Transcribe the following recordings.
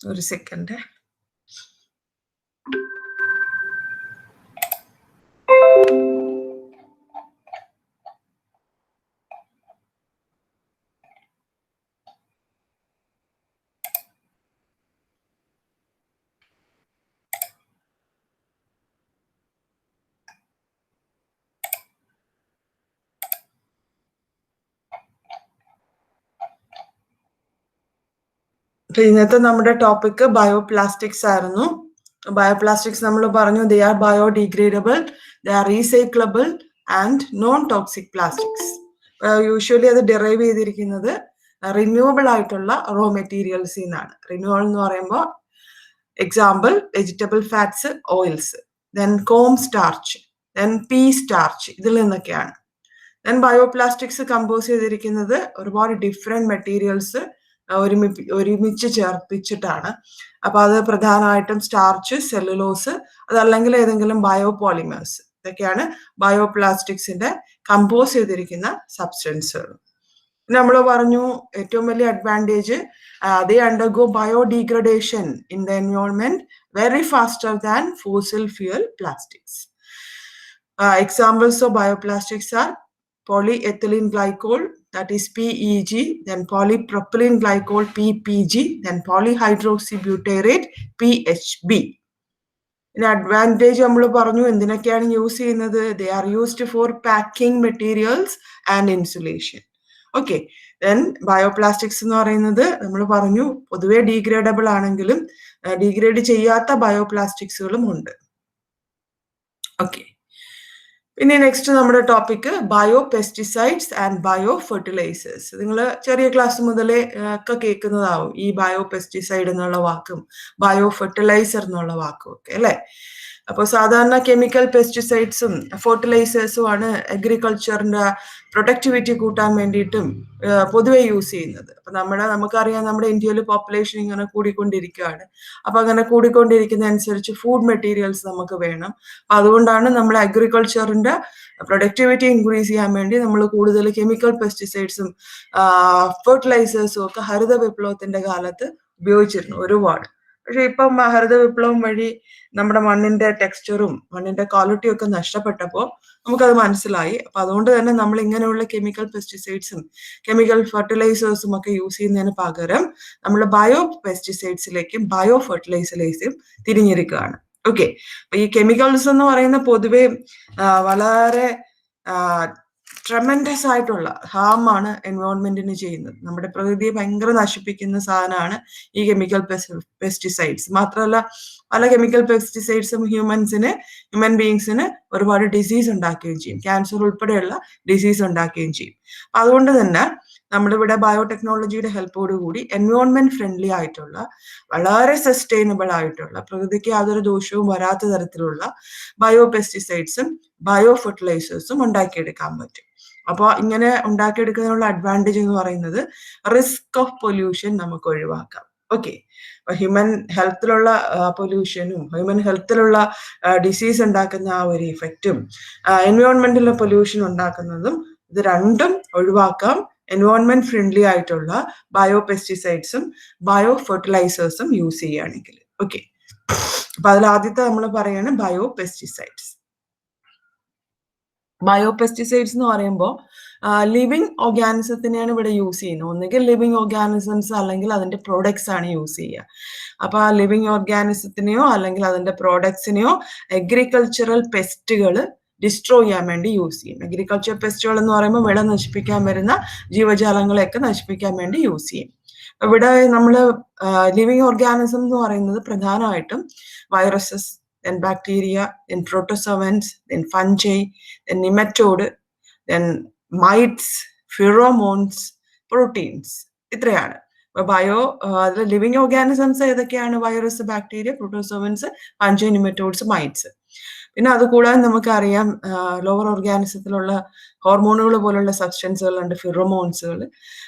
ഒരു സെക്കൻഡ്. ഇന്നത്തെ നമ്മുടെ ടോപ്പിക് ബയോപ്ലാസ്റ്റിക്സ് ആയിരുന്നു. ബയോപ്ലാസ്റ്റിക്സ് നമ്മൾ പറഞ്ഞു, they are biodegradable, they are recyclable and non toxic plastics. Usually അത് ഡിറൈവ് ചെയ്തിരിക്കുന്നത് റിന്യൂവബിൾ ആയിട്ടുള്ള റോ മെറ്റീരിയൽസിൽ നിന്നാണ്. റിന്യൂവബിൾ എന്ന് പറയുമ്പോൾ example vegetable fats, oils, then com starch, then P starch, ഇതിൽ നിന്നൊക്കെയാണ്. ദെൻ ബയോപ്ലാസ്റ്റിക്സ് കമ്പോസ് ചെയ്തിരിക്കുന്നത് ഒരുപാട് ഡിഫറെന്റ് മെറ്റീരിയൽസ് ഒരുമിച്ച് ചേർപ്പിച്ചിട്ടാണ്. അപ്പൊ അത് പ്രധാനമായിട്ടും സ്റ്റാർച്ച്, സെല്ലുലോസ്, അതല്ലെങ്കിൽ ഏതെങ്കിലും ബയോപോളിമേഴ്സ്, ഇതൊക്കെയാണ് ബയോപ്ലാസ്റ്റിക്സിന്റെ കമ്പോസ് ചെയ്തിരിക്കുന്ന സബ്സ്റ്റൻസുകൾ. നമ്മൾ പറഞ്ഞു ഏറ്റവും വലിയ advantage, they undergo biodegradation in the environment very faster than fossil fuel plastics. Examples of bioplastics are polyethylene glycol, that is PEG, then polypropylene glycol, PPG, then polyhydroxybutyrate, PHB. In advantage നമ്മൾ പറഞ്ഞു എന്തിനൊക്കെയാണ് use ചെയ്യുന്നത്? They are used for packing materials and insulation. Okay, then bioplastics എന്ന് പറയുന്നത് നമ്മൾ പറഞ്ഞു പൊതുവെ degradable ആണെങ്കിലും degrade ചെയ്യാത്ത ബയോപ്ലാസ്റ്റിക്സുകളും ഉണ്ട്. ഓക്കെ, പിന്നെ നെക്സ്റ്റ് നമ്മുടെ topic bio pesticides and bio fertilizers. നിങ്ങൾ ചെറിയ ക്ലാസ് മുതലേ ഒക്കെ കേൾക്കുന്നതാവും ഈ ബയോ പെസ്റ്റിസൈഡ് എന്നുള്ള വാക്കും ബയോ ഫെർട്ടിലൈസർ എന്നുള്ള വാക്കും ഒക്കെ, അല്ലെ? അപ്പോൾ സാധാരണ കെമിക്കൽ പെസ്റ്റിസൈഡ്സും ഫെർട്ടിലൈസേഴ്സും ആണ് അഗ്രികൾച്ചറിന്റെ പ്രൊഡക്ടിവിറ്റി കൂട്ടാൻ വേണ്ടിയിട്ടും പൊതുവെ യൂസ് ചെയ്യുന്നത്. അപ്പൊ നമുക്കറിയാം നമ്മുടെ ഇന്ത്യയിൽ പോപ്പുലേഷൻ ഇങ്ങനെ കൂടിക്കൊണ്ടിരിക്കുകയാണ്. അപ്പൊ അങ്ങനെ കൂടിക്കൊണ്ടിരിക്കുന്ന അനുസരിച്ച് ഫുഡ് മെറ്റീരിയൽസ് നമുക്ക് വേണം. അപ്പൊ അതുകൊണ്ടാണ് നമ്മൾ അഗ്രികൾച്ചറിന്റെ പ്രൊഡക്ടിവിറ്റി ഇൻക്രീസ് ചെയ്യാൻ വേണ്ടി നമ്മൾ കൂടുതൽ കെമിക്കൽ പെസ്റ്റിസൈഡ്സും ഫെർട്ടിലൈസേഴ്സും ഒക്കെ ഹരിത വിപ്ലവത്തിന്റെ കാലത്ത് ഉപയോഗിച്ചിരുന്നു ഒരുപാട്. പക്ഷെ ഇപ്പം ഹരിത വിപ്ലവം വഴി നമ്മുടെ മണ്ണിന്റെ ടെക്സ്ചറും മണ്ണിന്റെ ക്വാളിറ്റിയും ഒക്കെ നഷ്ടപ്പെട്ടപ്പോൾ നമുക്കത് മനസ്സിലായി. അപ്പൊ അതുകൊണ്ട് തന്നെ നമ്മൾ ഇങ്ങനെയുള്ള കെമിക്കൽ പെസ്റ്റിസൈഡ്സും കെമിക്കൽ ഫെർട്ടിലൈസേഴ്സും ഒക്കെ യൂസ് ചെയ്യുന്നതിന് പകരം നമ്മൾ ബയോ പെസ്റ്റിസൈഡ്സിലേക്കും ബയോ ഫെർട്ടിലൈസേഴ്സിലേക്കും തിരിഞ്ഞിരിക്കുകയാണ്. ഓക്കെ, അപ്പൊ ഈ കെമിക്കൽസ് എന്ന് പറയുന്ന പൊതുവെ വളരെ ട്രെമൻഡസ് ആയിട്ടുള്ള ഹാമാണ് എൻവയോൺമെന്റിന് ചെയ്യുന്നത്. നമ്മുടെ പ്രകൃതിയെ ഭയങ്കര നശിപ്പിക്കുന്ന സാധനമാണ് ഈ കെമിക്കൽ പെസ്റ്റിസൈഡ്സ്. മാത്രമല്ല പല കെമിക്കൽ പെസ്റ്റിസൈഡ്സും ഹ്യൂമൻ ബീയിങ്സിന് ഒരുപാട് ഡിസീസ് ഉണ്ടാക്കുകയും ചെയ്യും. ക്യാൻസർ ഉൾപ്പെടെയുള്ള ഡിസീസ് ഉണ്ടാക്കുകയും ചെയ്യും. അതുകൊണ്ട് തന്നെ നമ്മളിവിടെ ബയോടെക്നോളജിയുടെ ഹെൽപ്പോടുകൂടി എൻവയോൺമെന്റ് ഫ്രണ്ട്ലി ആയിട്ടുള്ള വളരെ സസ്റ്റൈനബിൾ ആയിട്ടുള്ള പ്രകൃതിക്ക് യാതൊരു ദോഷവും വരാത്ത തരത്തിലുള്ള ബയോ പെസ്റ്റിസൈഡ്സും ബയോ ഫെർട്ടിലൈസേഴ്സും ഉണ്ടാക്കിയെടുക്കാൻ പറ്റും. അപ്പോൾ ഇങ്ങനെ ഉണ്ടാക്കിയെടുക്കുന്നതിനുള്ള അഡ്വാൻറ്റേജ് എന്ന് പറയുന്നത് റിസ്ക് ഓഫ് പൊല്യൂഷൻ നമുക്ക് ഒഴിവാക്കാം. ഓക്കെ, അപ്പൊ ഹ്യൂമൻ ഹെൽത്തിലുള്ള പൊല്യൂഷനും ഹ്യൂമൻ ഹെൽത്തിലുള്ള ഡിസീസ് ഉണ്ടാക്കുന്ന ആ ഒരു ഇഫക്റ്റും എൻവയോൺമെന്റിലെ പൊല്യൂഷൻ ഉണ്ടാക്കുന്നതും ഇത് രണ്ടും ഒഴിവാക്കാം എൻവയോൺമെന്റ് ഫ്രണ്ട്ലി ആയിട്ടുള്ള ബയോ പെസ്റ്റിസൈഡ്സും ബയോ ഫെർട്ടിലൈസേഴ്സും യൂസ് ചെയ്യുകയാണെങ്കിൽ. ഓക്കെ, അപ്പൊ അതിൽ ആദ്യത്തെ നമ്മൾ പറയാണ് ബയോ പെസ്റ്റിസൈഡ്സ്. ബയോ പെസ്റ്റിസൈഡ്സ് എന്ന് പറയുമ്പോൾ ലിവിങ് ഓർഗാനിസത്തിനെയാണ് ഇവിടെ യൂസ് ചെയ്യുന്നത്. ഒന്നുകിൽ ലിവിങ് ഓർഗാനിസംസ് അല്ലെങ്കിൽ അതിന്റെ പ്രോഡക്ട്സ് ആണ് യൂസ് ചെയ്യുക. അപ്പൊ ആ ലിവിങ് ഓർഗാനിസത്തിനെയോ അല്ലെങ്കിൽ അതിന്റെ പ്രോഡക്ട്സിനെയോ അഗ്രികൾച്ചറൽ പെസ്റ്റുകൾ ഡിസ്ട്രോയ് ചെയ്യാൻ വേണ്ടി യൂസ് ചെയ്യും. അഗ്രികൾച്ചർ പെസ്റ്റുകൾ എന്ന് പറയുമ്പോൾ വിള നശിപ്പിക്കാൻ വരുന്ന ജീവജാലങ്ങളെയൊക്കെ നശിപ്പിക്കാൻ വേണ്ടി യൂസ് ചെയ്യും. ഇവിടെ നമ്മൾ ലിവിങ് ഓർഗാനിസം എന്ന് പറയുന്നത് പ്രധാനമായിട്ടും viruses, then bacteria, then protozoans, then fungi, then nematode, then mites, pheromones, proteins. ഇത്രയാണ് അതിൽ ലിവിങ് ഓർഗാനിസംസ് ഏതൊക്കെയാണ്? Virus, bacteria, protozoans, fungi, nematodes, mites. പിന്നെ അതുകൂടാതെ നമുക്കറിയാം ലോവർ ഓർഗാനിസത്തിലുള്ള ഹോർമോണുകൾ പോലുള്ള സബ്സ്റ്റൻസുകളുണ്ട്, ഫിറോമോൺസുകൾ.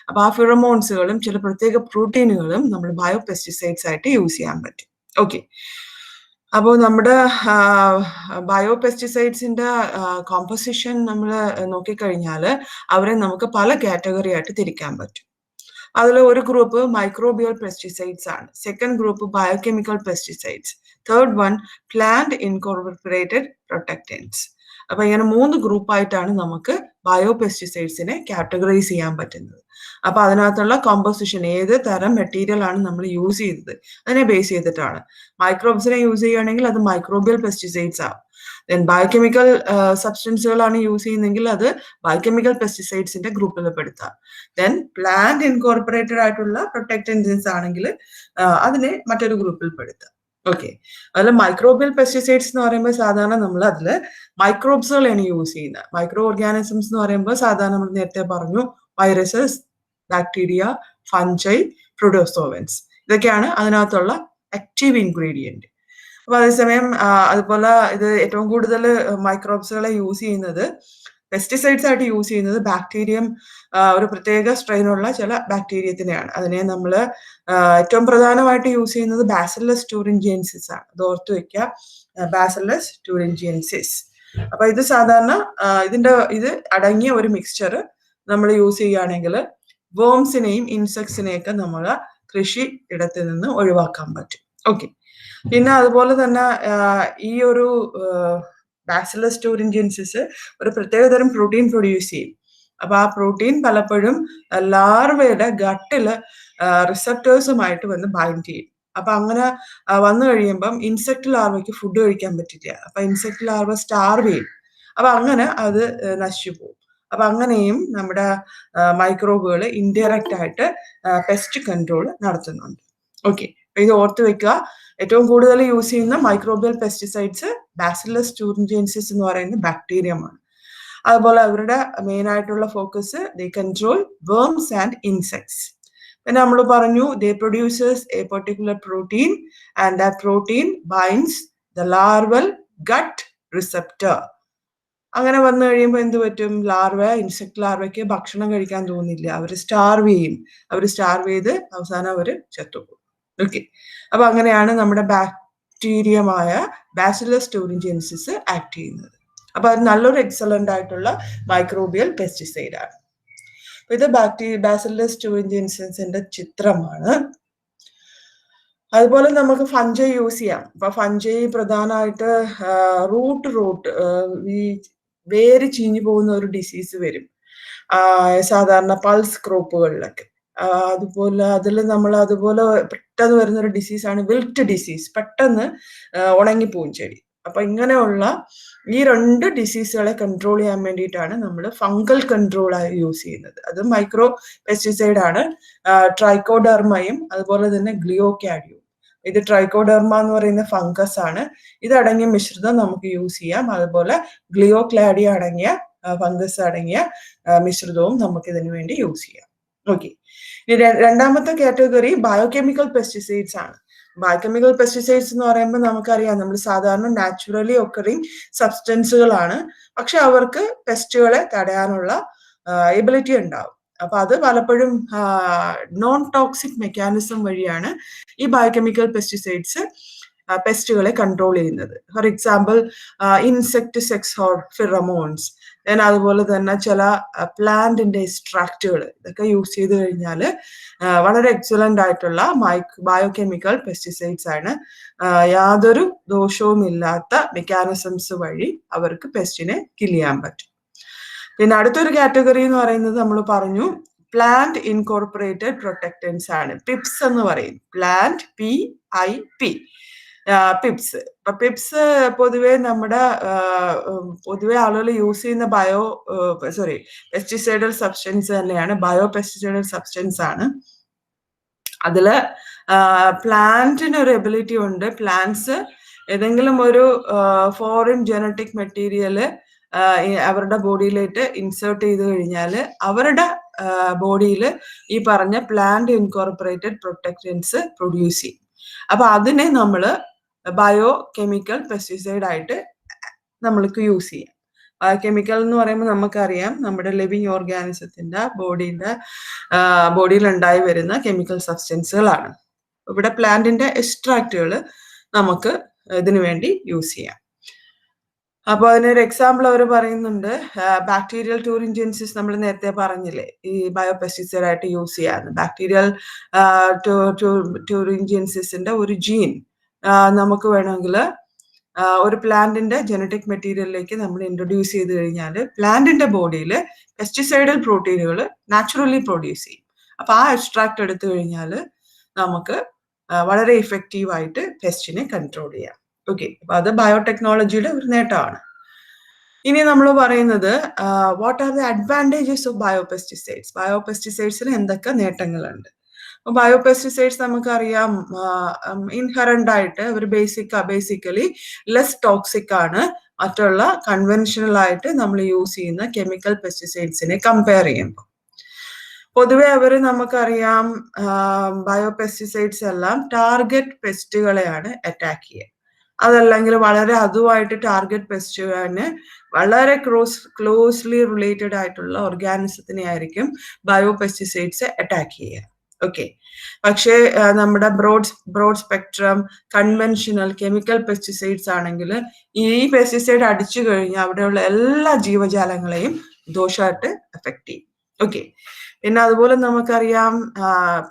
അപ്പൊ ആ ഫിറോമോൺസുകളും ചില പ്രത്യേക പ്രോട്ടീനുകളും നമ്മൾ ബയോ പെസ്റ്റിസൈഡ്സ് ആയിട്ട് യൂസ് ചെയ്യാൻ പറ്റും. ഓക്കെ, അപ്പോൾ നമ്മുടെ ബയോ പെസ്റ്റിസൈഡ്സിന്റെ കോമ്പോസിഷൻ നമ്മൾ നോക്കിക്കഴിഞ്ഞാൽ അവരെ നമുക്ക് പല കാറ്റഗറി ആയിട്ട് തിരിക്കാൻ പറ്റും. അതിൽ ഒരു ഗ്രൂപ്പ് മൈക്രോബിയൽ പെസ്റ്റിസൈഡ്സ് ആണ്, second group biochemical pesticides, third one plant incorporated protectants. അപ്പൊ ഇങ്ങനെ 3 ഗ്രൂപ്പായിട്ടാണ് നമുക്ക് ബയോ പെസ്റ്റിസൈഡ്സിനെ കാറ്റഗറൈസ് ചെയ്യാൻ പറ്റുന്നത്. അപ്പൊ അതിനകത്തുള്ള കോമ്പോസിഷൻ, ഏത് തരം മെറ്റീരിയൽ ആണ് നമ്മൾ യൂസ് ചെയ്തത് അതിനെ ബേസ് ചെയ്തിട്ടാണ്. മൈക്രോബ്സിനെ യൂസ് ചെയ്യുകയാണെങ്കിൽ അത് മൈക്രോബിയൽ പെസ്റ്റിസൈഡ്സ് ആവും. ദെൻ ബയോകെമിക്കൽ സബ്സ്റ്റൻസുകളാണ് യൂസ് ചെയ്യുന്നതെങ്കിൽ അത് ബയോകെമിക്കൽ പെസ്റ്റിസൈഡ്സിന്റെ ഗ്രൂപ്പിൽ പെടുത്താം. ദെൻ പ്ലാന്റ് ഇൻകോർപ്പറേറ്റഡ് ആയിട്ടുള്ള പ്രൊട്ടക്റ്റൻസ് ആണെങ്കിൽ അതിനെ മറ്റൊരു ഗ്രൂപ്പിൽ പെടുത്താം. ഓക്കെ, അതിൽ മൈക്രോബിയൽ പെസ്റ്റിസൈഡ്സ് എന്ന് പറയുമ്പോൾ സാധാരണ നമ്മൾ അതിൽ മൈക്രോബ്സുകളാണ് യൂസ് ചെയ്യുന്നത്. മൈക്രോ ഓർഗാനിസംസ് എന്ന് പറയുമ്പോൾ സാധാരണ നമ്മൾ നേരത്തെ പറഞ്ഞു വൈറസസ്, ബാക്ടീരിയ, ഫംഗൈ, പ്രോട്ടോസോവൻസ്, ഇതൊക്കെയാണ് അതിനകത്തുള്ള ആക്റ്റീവ് ഇൻഗ്രീഡിയന്റ്. അപ്പൊ അതേസമയം അതുപോലെ ഇത് ഏറ്റവും കൂടുതൽ മൈക്രോബ്സുകളെ യൂസ് ചെയ്യുന്നത്, പെസ്റ്റിസൈഡ്സ് ആയിട്ട് യൂസ് ചെയ്യുന്നത് ബാക്ടീരിയം, ഒരു പ്രത്യേക സ്ട്രെയിനുള്ള ചില ബാക്ടീരിയത്തിനെയാണ്. അതിനെ നമ്മൾ ഏറ്റവും പ്രധാനമായിട്ട് യൂസ് ചെയ്യുന്നത് ബാസിലസ് ടൂറിഞ്ചിയൻസിസ് ആണ്. അത് ഓർത്ത് വെക്കുക, ബാസിലസ് ടൂറിഞ്ചിയൻസിസ്. അപ്പൊ ഇത് സാധാരണ ഇത് അടങ്ങിയ ഒരു മിക്സ്ചർ നമ്മൾ യൂസ് ചെയ്യുകയാണെങ്കിൽ വേംസിനെയും ഇൻസെക്ട്സിനെയൊക്കെ നമ്മൾ കൃഷി ഇടത്തിൽ നിന്ന് ഒഴിവാക്കാൻ പറ്റും. ഓക്കെ, പിന്നെ അതുപോലെ തന്നെ ഈ ഒരു ബാസിലസ് ടൂറിഞ്ചിയൻസിസ് ഒരു പ്രത്യേകതരം പ്രോട്ടീൻ പ്രൊഡ്യൂസ് ചെയ്യും. അപ്പൊ ആ പ്രോട്ടീൻ പലപ്പോഴും ലാർവയുടെ ഗട്ടില് റിസപ്റ്റേഴ്സുമായിട്ട് വന്ന് ബൈൻഡ് ചെയ്യും. അപ്പൊ അങ്ങനെ വന്നു കഴിയുമ്പം ഇൻസെക്ട് ലാർവയ്ക്ക് ഫുഡ് കഴിക്കാൻ പറ്റില്ല. അപ്പൊ ഇൻസെക്ട് ലാർവ സ്റ്റാർവ് ചെയ്യും. അപ്പൊ അങ്ങനെ അത് നശിച്ചു പോകും. അപ്പൊ അങ്ങനെയും നമ്മുടെ മൈക്രോബുകൾ ഇൻഡയറക്റ്റ് ആയിട്ട് പെസ്റ്റ് കൺട്രോൾ നടത്തുന്നുണ്ട്. ഓക്കെ, ഇത് ഓർത്ത് വെക്കുക. ഏറ്റവും കൂടുതൽ യൂസ് ചെയ്യുന്ന മൈക്രോബിയൽ പെസ്റ്റിസൈഡ്സ് ബാസിലസ് ടൂറിഞ്ചിയൻസിസ് എന്ന് പറയുന്ന ബാക്ടീരിയമാണ്. അതുപോലെ അവരുടെ മെയിൻ ആയിട്ടുള്ള focus they control worms and insects. പിന്നെ നമ്മൾ പറഞ്ഞു they produces a particular protein and that protein binds the larval gut receptor. അങ്ങനെ വന്നു കഴിയുമ്പോൾ എന്ത് പറ്റും? ഇൻസെക്ട് ലാർവയ്ക്ക് ഭക്ഷണം കഴിക്കാൻ തോന്നില്ല, അവർ സ്റ്റാർവ് ചെയ്യും. അവർ സ്റ്റാർവ് ചെയ്ത് അവസാനം അവർ ചത്തുപോകും. ഓക്കെ, അപ്പൊ അങ്ങനെയാണ് നമ്മുടെ ബാക്ടീരിയമായ ബാസിലസ് ടൂറിഞ്ചിയൻസിസ് ആക്ട് ചെയ്യുന്നത്. അപ്പൊ അത് നല്ലൊരു എക്സലന്റ് ആയിട്ടുള്ള മൈക്രോബിയൽ പെസ്റ്റിസൈഡ് ആണ്. ഇത് ബാസിലസ് ടൂറിഞ്ചിയൻസിന്റെ ചിത്രമാണ്. അതുപോലെ നമുക്ക് ഫംഗൈ യൂസ് ചെയ്യാം. അപ്പൊ ഫംഗൈ പ്രധാനമായിട്ട് റൂട്ട് ഈ വേര് ചീഞ്ഞു പോകുന്ന ഒരു ഡിസീസ് വരും സാധാരണ പൾസ് ക്രോപ്പുകളിലൊക്കെ. അതുപോലെ അതുപോലെ പെട്ടെന്ന് വരുന്ന ഒരു ഡിസീസാണ് വിൽറ്റ് ഡിസീസ്. പെട്ടെന്ന് ഉണങ്ങിപ്പോവും ചെടി. അപ്പൊ ഇങ്ങനെയുള്ള ഈ 2 ഡിസീസുകളെ കൺട്രോൾ ചെയ്യാൻ വേണ്ടിയിട്ടാണ് നമ്മൾ ഫംഗൽ കൺട്രോൾ ആയി യൂസ് ചെയ്യുന്നത്. അത് മൈക്രോ പെസ്റ്റിസൈഡ് ആണ്. ട്രൈക്കോഡെർമയും അതുപോലെ തന്നെ ഗ്ലിയോകാഡിയും. ഇത് ട്രൈക്കോഡെർമ എന്ന് പറയുന്ന ഫംഗസ് ആണ്. ഇതടങ്ങിയ മിശ്രിതം നമുക്ക് യൂസ് ചെയ്യാം. അതുപോലെ ഗ്ലിയോക്ലാഡിയ അടങ്ങിയ ഫംഗസ് അടങ്ങിയ മിശ്രിതവും നമുക്ക് ഇതിനു വേണ്ടി യൂസ് ചെയ്യാം. ഓക്കെ, രണ്ടാമത്തെ കാറ്റഗറി ബയോകെമിക്കൽ പെസ്റ്റിസൈഡ്സ് ആണ്. ബയോകെമിക്കൽ പെസ്റ്റിസൈഡ്സ് എന്ന് പറയുമ്പോൾ നമുക്കറിയാം, നമ്മൾ സാധാരണ നാച്ചുറലി ഒക്കറിങ് സബ്സ്റ്റൻസുകളാണ്. പക്ഷെ അവർക്ക് പെസ്റ്റുകളെ തടയാനുള്ള എബിലിറ്റി ഉണ്ടാവും. അപ്പൊ അത് പലപ്പോഴും നോൺ ടോക്സിക് മെക്കാനിസം വഴിയാണ് ഈ ബയോകെമിക്കൽ പെസ്റ്റിസൈഡ്സ് പെസ്റ്റുകളെ കൺട്രോൾ ചെയ്യുന്നത്. ഫോർ എക്സാമ്പിൾ ഇൻസെക്ടിസെക്സ് ഓർ ഫിറമോൺസ്, അതുപോലെ തന്നെ ചില പ്ലാന്റിന്റെ എക്സ്ട്രാക്റ്റുകൾ, ഇതൊക്കെ യൂസ് ചെയ്ത് കഴിഞ്ഞാൽ വളരെ എക്സലന്റ് ആയിട്ടുള്ള ബയോകെമിക്കൽ പെസ്റ്റിസൈഡ്സ് ആണ്. യാതൊരു ദോഷവും ഇല്ലാത്ത മെക്കാനിസംസ് വഴി അവർക്ക് പെസ്റ്റിനെ കിൽ ചെയ്യാൻ പറ്റും. പിന്നെ അടുത്തൊരു കാറ്റഗറി എന്ന് പറയുന്നത് നമ്മൾ പറഞ്ഞു പ്ലാന്റ് ഇൻകോർപ്പറേറ്റഡ് പ്രൊട്ടക്റ്റൻസ് ആണ്. പിപ്സ് എന്ന് പറയും. Plant PIP pips. അപ്പൊ പിപ്സ് പൊതുവെ ആളുകൾ യൂസ് ചെയ്യുന്ന പെസ്റ്റിസൈഡൽ സബ്സ്റ്റൻസ് തന്നെയാണ്. ബയോ പെസ്റ്റിസൈഡൽ സബ്സ്റ്റൻസ് ആണ്. അതില് പ്ലാന്റിന് ഒരു എബിലിറ്റി ഉണ്ട്. പ്ലാന്റ്സ് ഏതെങ്കിലും ഒരു ഫോറിൻ ജനറ്റിക് മെറ്റീരിയല് അവരുടെ ബോഡിയിലേക്ക് ഇൻസേർട്ട് ചെയ്ത് കഴിഞ്ഞാൽ അവരുടെ ബോഡിയിൽ ഈ പറഞ്ഞ പ്ലാന്റ് ഇൻകോർപ്പറേറ്റഡ് പ്രൊട്ടക്റ്റൻസ് പ്രൊഡ്യൂസ് ചെയ്യും. അപ്പൊ അതിനെ നമ്മൾ ബയോ കെമിക്കൽ പെസ്റ്റിസൈഡ് ആയിട്ട് നമ്മൾക്ക് യൂസ് ചെയ്യാം. ബയോകെമിക്കൽ എന്ന് പറയുമ്പോൾ നമുക്കറിയാം നമ്മുടെ ലിവിങ് ഓർഗാനിസത്തിന്റെ ബോഡിയിൽ ഉണ്ടായി വരുന്ന കെമിക്കൽ സബ്സ്റ്റൻസുകളാണ്. ഇവിടെ പ്ലാന്റിന്റെ എക്സ്ട്രാക്റ്റുകൾ നമുക്ക് ഇതിനു വേണ്ടി യൂസ് ചെയ്യാം. അപ്പൊ അതിനൊരു എക്സാമ്പിൾ അവർ പറയുന്നുണ്ട്. ബാക്ടീരിയൽ ടൂറിൻജൻസിസ് നമ്മൾ നേരത്തെ പറഞ്ഞില്ലേ, ഈ ബയോപെസ്റ്റിസൈഡ് ആയിട്ട് യൂസ് ചെയ്യാന്ന്. ബാക്ടീരിയൽ ടൂറിൻജൻസിന്റെ ഒരു ജീൻ നമുക്ക് വേണമെങ്കിൽ ഒരു പ്ലാന്റിന്റെ ജനറ്റിക് മെറ്റീരിയലിലേക്ക് നമ്മൾ ഇൻട്രൊഡ്യൂസ് ചെയ്ത് കഴിഞ്ഞാൽ പ്ലാന്റിന്റെ ബോഡിയിൽ പെസ്റ്റിസൈഡൽ പ്രോട്ടീനുകൾ നാച്ചുറലി പ്രൊഡ്യൂസ് ചെയ്യും. അപ്പൊ ആ എക്സ്ട്രാക്ട് എടുത്തു കഴിഞ്ഞാൽ നമുക്ക് വളരെ ഇഫക്റ്റീവായിട്ട് പെസ്റ്റിനെ കൺട്രോൾ ചെയ്യാം. ഓക്കെ, അപ്പൊ അത് ബയോടെക്നോളജിയുടെ ഒരു നേട്ടമാണ്. ഇനി നമ്മൾ പറയുന്നത് what are the advantages of biopesticides. ബയോപെസ്റ്റിസൈഡ്സിന് എന്തൊക്കെ നേട്ടങ്ങളുണ്ട്? ബയോപെസ്റ്റിസൈഡ്സ് നമുക്കറിയാം ഇൻഹറന്റ് ആയിട്ട് അവർ ബേസിക്കലി ലെസ് ടോക്സിക് ആണ് മറ്റുള്ള കൺവെൻഷണൽ ആയിട്ട് നമ്മൾ യൂസ് ചെയ്യുന്ന കെമിക്കൽ പെസ്റ്റിസൈഡ്സിനെ കമ്പയർ ചെയ്യുമ്പോൾ. പൊതുവെ അവർ നമുക്കറിയാം ബയോപെസ്റ്റിസൈഡ്സ് എല്ലാം ടാർഗറ്റ് പെസ്റ്റുകളെയാണ് അറ്റാക്ക് ചെയ്യുക. അതല്ലെങ്കിൽ വളരെ അതുമായിട്ട് ടാർഗറ്റ് പെസ്റ്റുകാരന് വളരെ ക്ലോസ്ലി റിലേറ്റഡ് ആയിട്ടുള്ള ഓർഗാനിസത്തിനെ ആയിരിക്കും ബയോപെസ്റ്റിസൈഡ്സ് അറ്റാക്ക് ചെയ്യുക. ഓക്കെ, പക്ഷേ നമ്മുടെ broad spectrum conventional chemical pesticides ആണെങ്കിൽ ഈ പെസ്റ്റിസൈഡ് അടിച്ചു കഴിഞ്ഞാൽ അവിടെയുള്ള എല്ലാ ജീവജാലങ്ങളെയും ദോഷമായിട്ട് എഫക്ട് ചെയ്യും. ഓക്കെ, പിന്നെ അതുപോലെ നമുക്കറിയാം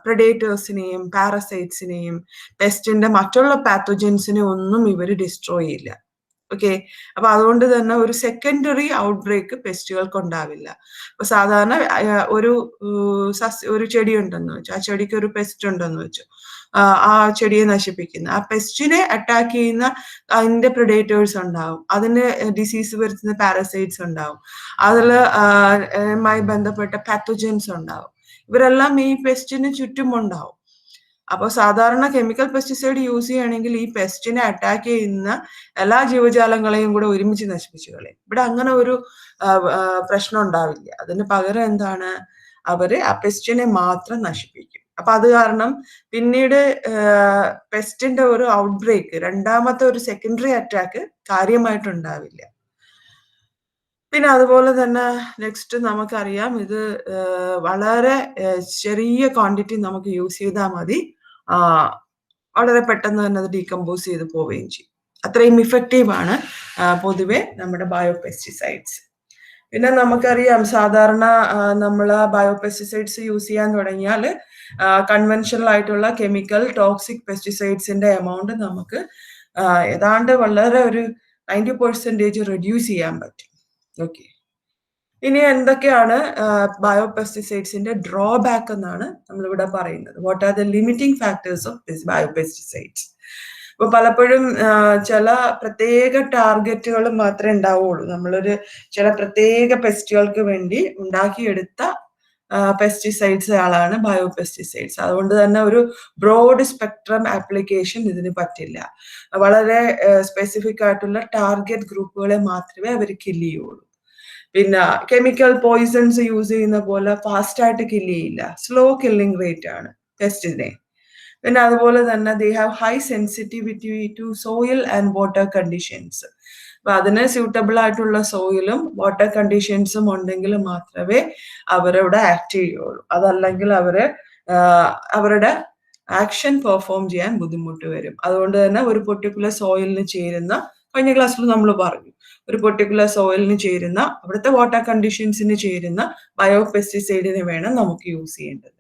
പ്രെഡേറ്റേഴ്സിനെയും പാരസൈറ്റ്സിനെയും പെസ്റ്റിന്റെ മറ്റുള്ള പാത്തോജൻസിനെ ഒന്നും ഇവർ ഡിസ്ട്രോയ് ചെയ്യില്ല. ഓക്കെ, അപ്പൊ അതുകൊണ്ട് തന്നെ ഒരു സെക്കൻഡറി ഔട്ട്ബ്രേക്ക് പെസ്റ്റുകൾക്ക് ഉണ്ടാവില്ല. അപ്പൊ സാധാരണ ഒരു ചെടി ഉണ്ടെന്ന് വെച്ചു, ആ ചെടിക്ക് ഒരു പെസ്റ്റ് ഉണ്ടെന്ന് വെച്ചു, ആ ചെടിയെ നശിപ്പിക്കുന്ന ആ പെസ്റ്റിനെ അറ്റാക്ക് ചെയ്യുന്ന അതിന്റെ പ്രിഡേറ്റേഴ്സ് ഉണ്ടാവും, അതിന് ഡിസീസ് വരുത്തുന്ന പാരസൈറ്റ്സ് ഉണ്ടാവും, അതിലുമായി ബന്ധപ്പെട്ട പാത്തോജൻസ് ഉണ്ടാവും. ഇവരെല്ലാം ഈ പെസ്റ്റിന് ചുറ്റുമുണ്ടാവും. അപ്പോൾ സാധാരണ കെമിക്കൽ പെസ്റ്റിസൈഡ് യൂസ് ചെയ്യുകയാണെങ്കിൽ ഈ പെസ്റ്റിനെ അറ്റാക്ക് ചെയ്യുന്ന എല്ലാ ജീവജാലങ്ങളെയും കൂടെ ഒരുമിച്ച് നശിപ്പിച്ചു കളയും. ഇവിടെ അങ്ങനെ ഒരു പ്രശ്നം ഉണ്ടാവില്ല. അതിന് പകരം എന്താണ്, അവര് ആ പെസ്റ്റിനെ മാത്രം നശിപ്പിക്കും. അപ്പൊ അത് കാരണം പിന്നീട് പെസ്റ്റിന്റെ ഒരു ഔട്ട്ബ്രേക്ക്, രണ്ടാമത്തെ ഒരു സെക്കൻഡറി അറ്റാക്ക് കാര്യമായിട്ടുണ്ടാവില്ല. പിന്നെ അതുപോലെ തന്നെ നെക്സ്റ്റ് നമുക്കറിയാം, ഇത് വളരെ ചെറിയ ക്വാണ്ടിറ്റി നമുക്ക് യൂസ് ചെയ്താൽ മതി, വളരെ പെട്ടെന്ന് തന്നെ അത് ഡീകമ്പോസ് ചെയ്ത് പോവുകയും ചെയ്യും. അത്രയും ഇഫക്റ്റീവ് ആണ് പൊതുവെ നമ്മുടെ ബയോപെസ്റ്റിസൈഡ്സ്. പിന്നെ നമുക്കറിയാം സാധാരണ നമ്മൾ ബയോപെസ്റ്റിസൈഡ്സ് യൂസ് ചെയ്യാൻ തുടങ്ങിയാൽ കൺവെൻഷണൽ ആയിട്ടുള്ള കെമിക്കൽ ടോക്സിക് പെസ്റ്റിസൈഡ്സിന്റെ എമൗണ്ട് നമുക്ക് ഏതാണ്ട് വളരെ ഒരു 90% റെഡ്യൂസ് ചെയ്യാൻ പറ്റും. ഓക്കെ, ഇനി എന്തൊക്കെയാണ് ബയോപെസ്റ്റിസൈഡ്സിന്റെ ഡ്രോബാക്ക് എന്നാണ് നമ്മളിവിടെ പറയുന്നത്. What are the limiting factors of biopesticides. അപ്പൊ പലപ്പോഴും ചില പ്രത്യേക ടാർഗറ്റുകൾ മാത്രമേ ഉണ്ടാവുള്ളൂ. നമ്മളൊരു ചില പ്രത്യേക പെസ്റ്റുകൾക്ക് വേണ്ടി ഉണ്ടാക്കിയെടുത്ത പെസ്റ്റിസൈഡ്സുകളാണ് ബയോപെസ്റ്റിസൈഡ്സ്. അതുകൊണ്ട് തന്നെ ഒരു ബ്രോഡ് സ്പെക്ട്രം ആപ്ലിക്കേഷൻ ഇതിന് പറ്റില്ല. വളരെ സ്പെസിഫിക് ആയിട്ടുള്ള ടാർഗറ്റ് ഗ്രൂപ്പുകളെ മാത്രമേ അവർ കില്ല് ചെയ്യുള്ളൂ. പിന്നെ കെമിക്കൽ പോയിസൺസ് യൂസ് ചെയ്യുന്ന പോലെ ഫാസ്റ്റ് ആയിട്ട് കില്ല് ചെയ്യില്ല, സ്ലോ കില്ലിംഗ് റേറ്റ് ആണ് പെസ്റ്റിനെ. പിന്നെ അതുപോലെ തന്നെ they have high sensitivity to soil and water conditions. അപ്പൊ അതിന് സ്യൂട്ടബിൾ ആയിട്ടുള്ള സോയിലും വാട്ടർ കണ്ടീഷൻസും ഉണ്ടെങ്കിൽ മാത്രമേ അവരവിടെ ആക്ട് ചെയ്യുള്ളൂ. അതല്ലെങ്കിൽ അവരുടെ ആക്ഷൻ പെർഫോം ചെയ്യാൻ ബുദ്ധിമുട്ട് വരും. അതുകൊണ്ട് തന്നെ ഒരു പെർട്ടിക്കുലർ സോയിലിന് ചേരുന്ന, കഴിഞ്ഞ ക്ലാസ്സിൽ നമ്മൾ പറഞ്ഞു, ഒരു പെർട്ടിക്കുലർ സോയിലിന് ചേരുന്ന, അവിടുത്തെ വാട്ടർ കണ്ടീഷൻസിന് ചേരുന്ന ബയോപെസ്റ്റിസൈഡിനെ വേണം നമുക്ക് യൂസ് ചെയ്യേണ്ടത്.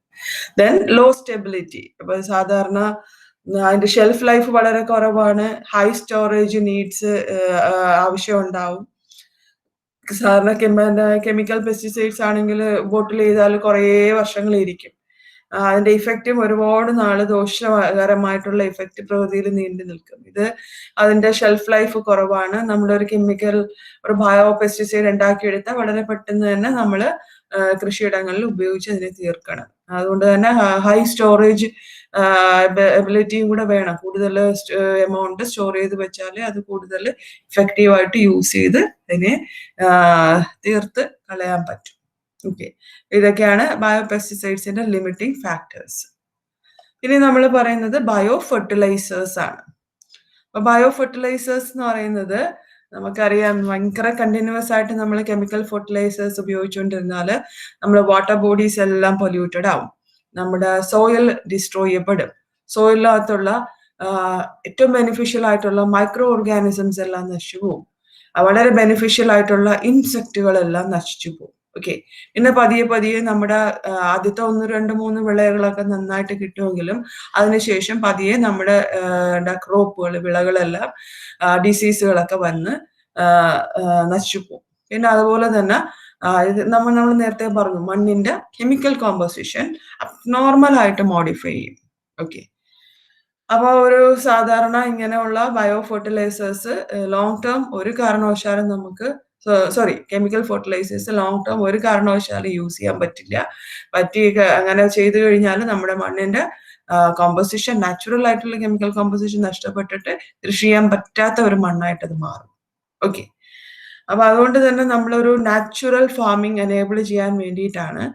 Then low stability. അപ്പൊ സാധാരണ അതിന്റെ ഷെൽഫ് ലൈഫ് വളരെ കുറവാണ്, ഹൈ സ്റ്റോറേജ് നീഡ്സ് ആവശ്യമുണ്ടാവും. സാധാരണ കെമിക്കൽ പെസ്റ്റിസൈഡ്സ് ആണെങ്കിൽ ബോട്ടിൽ ചെയ്താൽ കുറേ വർഷങ്ങൾ ഇരിക്കും. അതിന്റെ ഇഫക്റ്റും ഒരുപാട് നാള് ദോഷകരമായിട്ടുള്ള ഇഫക്റ്റ് പ്രകൃതിയിൽ നീണ്ടു നിൽക്കും. ഇത് അതിന്റെ ഷെൽഫ് ലൈഫ് കുറവാണ്. നമ്മളൊരു കെമിക്കൽ, ഒരു ബയോ പെസ്റ്റിസൈഡ് ഉണ്ടാക്കിയെടുത്താൽ വളരെ പെട്ടെന്ന് തന്നെ നമ്മൾ കൃഷിയിടങ്ങളിൽ ഉപയോഗിച്ച് അതിനെ തീർക്കണം. അതുകൊണ്ട് തന്നെ ഹൈ സ്റ്റോറേജ് എബിലിറ്റിയും കൂടെ വേണം. കൂടുതൽ എമൗണ്ട് സ്റ്റോർ ചെയ്ത് വെച്ചാൽ അത് കൂടുതൽ ഇഫക്റ്റീവായിട്ട് യൂസ് ചെയ്ത് അതിനെ തീർത്ത് കളയാൻ പറ്റും. ഓക്കെ, ഇതൊക്കെയാണ് ബയോപെസ്റ്റിസൈഡ്സിന്റെ ലിമിറ്റിംഗ് ഫാക്ടേഴ്സ്. ഇനി നമ്മൾ പറയുന്നത് ബയോ ഫെർട്ടിലൈസേഴ്സ് ആണ്. അപ്പൊ ബയോ ഫെർട്ടിലൈസേഴ്സ് എന്ന് പറയുന്നത് നമുക്കറിയാം, ഭയങ്കര കണ്ടിന്യൂസ് ആയിട്ട് നമ്മൾ കെമിക്കൽ ഫെർട്ടിലൈസേഴ്സ് ഉപയോഗിച്ചുകൊണ്ടിരുന്നാൽ നമ്മുടെ വാട്ടർ ബോഡീസ് എല്ലാം പൊല്യൂട്ടഡ് ആവും, നമ്മുടെ സോയിൽ ഡിസ്ട്രോയ് ചെയ്യപ്പെടും, സോയിലിനകത്തുള്ള ഏറ്റവും ബെനിഫിഷ്യൽ ആയിട്ടുള്ള മൈക്രോ ഓർഗാനിസംസ് എല്ലാം നശിച്ചു പോകും. വളരെ ബെനിഫിഷ്യൽ ആയിട്ടുള്ള ഇൻസെക്റ്റുകളെല്ലാം നശിച്ചു പോകും. ഓക്കെ, പിന്നെ പതിയെ പതിയെ നമ്മുടെ ആദ്യത്തെ 1, 2, 3 വിളകളൊക്കെ നന്നായിട്ട് കിട്ടുമെങ്കിലും അതിനുശേഷം പതിയെ നമ്മുടെ ക്രോപ്പുകൾ, വിളകളെല്ലാം ഡിസീസുകളൊക്കെ വന്ന് നശിച്ചു പോകും. പിന്നെ അതുപോലെ തന്നെ നമ്മൾ നേരത്തെ പറഞ്ഞു, മണ്ണിന്റെ കെമിക്കൽ കോമ്പോസിഷൻ നോർമൽ ആയിട്ട് മോഡിഫൈ ചെയ്യും. ഓക്കെ, അപ്പോൾ ഒരു സാധാരണ ഇങ്ങനെയുള്ള ബയോ ഫെർട്ടിലൈസേഴ്സ് ലോങ് ടേം ഒരു കാരണവശാലും നമുക്ക് കെമിക്കൽ ഫെർട്ടിലൈസേഴ്സ് ലോങ് ടേം ഒരു കാരണവശാലും യൂസ് ചെയ്യാൻ പറ്റില്ല. അങ്ങനെ ചെയ്തു കഴിഞ്ഞാൽ നമ്മുടെ മണ്ണിന്റെ കോമ്പോസിഷൻ, നാച്ചുറൽ ആയിട്ടുള്ള കെമിക്കൽ കോമ്പോസിഷൻ നഷ്ടപ്പെട്ടിട്ട് കൃഷി ചെയ്യാൻ പറ്റാത്ത ഒരു മണ്ണായിട്ട് അത് മാറും. ഓക്കെ, അപ്പൊ അതുകൊണ്ട് തന്നെ നമ്മളൊരു നാച്ചുറൽ ഫാമിംഗ് എനേബിൾ ചെയ്യാൻ വേണ്ടിയിട്ടാണ്,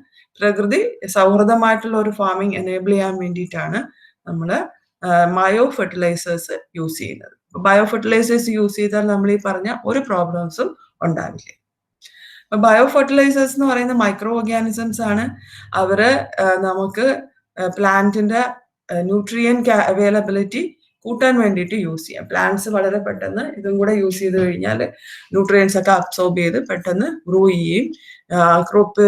പ്രകൃതി സൗഹൃദമായിട്ടുള്ള ഒരു ഫാമിംഗ് എനേബിൾ ചെയ്യാൻ വേണ്ടിയിട്ടാണ് നമ്മൾ ബയോ ഫെർട്ടിലൈസേഴ്സ് യൂസ് ചെയ്യുന്നത്. ബയോ ഫെർട്ടിലൈസേഴ്സ് യൂസ് ചെയ്താൽ നമ്മൾ ഈ പറഞ്ഞ ഒരു പ്രോബ്ലംസും ഉണ്ടാവില്ല. ബയോ ഫെർട്ടിലൈസേഴ്സ് എന്ന് പറയുന്ന മൈക്രോ ഓർഗാനിസംസ് ആണ്. അവര് നമുക്ക് പ്ലാന്റിന്റെ ന്യൂട്രിയൻ അവൈലബിലിറ്റി കൂട്ടാൻ വേണ്ടിയിട്ട് യൂസ് ചെയ്യാം. പ്ലാന്റ്സ് വളരെ പെട്ടെന്ന് ഇതും കൂടെ യൂസ് ചെയ്ത് കഴിഞ്ഞാൽ ന്യൂട്രിയൻസ് ഒക്കെ അബ്സോർബ് ചെയ്ത് പെട്ടെന്ന് ഗ്രോ ചെയ്യുകയും ക്രോപ്പ്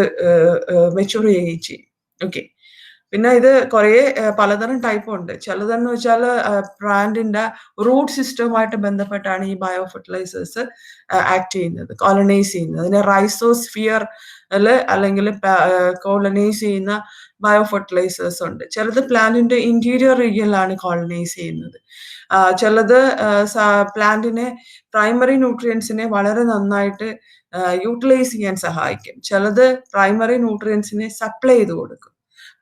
മെച്യൂർ ചെയ്യുകയും ചെയ്യും. ഓക്കെ, പിന്നെ ഇത് കുറേ പലതരം ടൈപ്പ് ഉണ്ട്. ചിലതെന്ന് വെച്ചാൽ പ്ലാന്റിന്റെ റൂട്ട് സിസ്റ്റവുമായിട്ട് ബന്ധപ്പെട്ടാണ് ഈ ബയോ ഫെർട്ടിലൈസേഴ്സ് ആക്ട് ചെയ്യുന്നത്, കോളനൈസ് ചെയ്യുന്നത്. അതിനെ റൈസോസ്ഫിയർ അല്ലെങ്കിൽ കോളനൈസ് ചെയ്യുന്ന ബയോ ഫെർട്ടിലൈസേഴ്സ് ഉണ്ട്. ചിലത് പ്ലാന്റിന്റെ ഇന്റീരിയർ റീജിയനിലാണ് കോളനൈസ് ചെയ്യുന്നത്. ചിലത് പ്ലാന്റിനെ പ്രൈമറി ന്യൂട്രിയൻസിനെ വളരെ നന്നായിട്ട് യൂട്ടിലൈസ് ചെയ്യാൻ സഹായിക്കും. ചിലത് പ്രൈമറി ന്യൂട്രിയൻസിനെ സപ്ലൈ ചെയ്ത് കൊടുക്കും.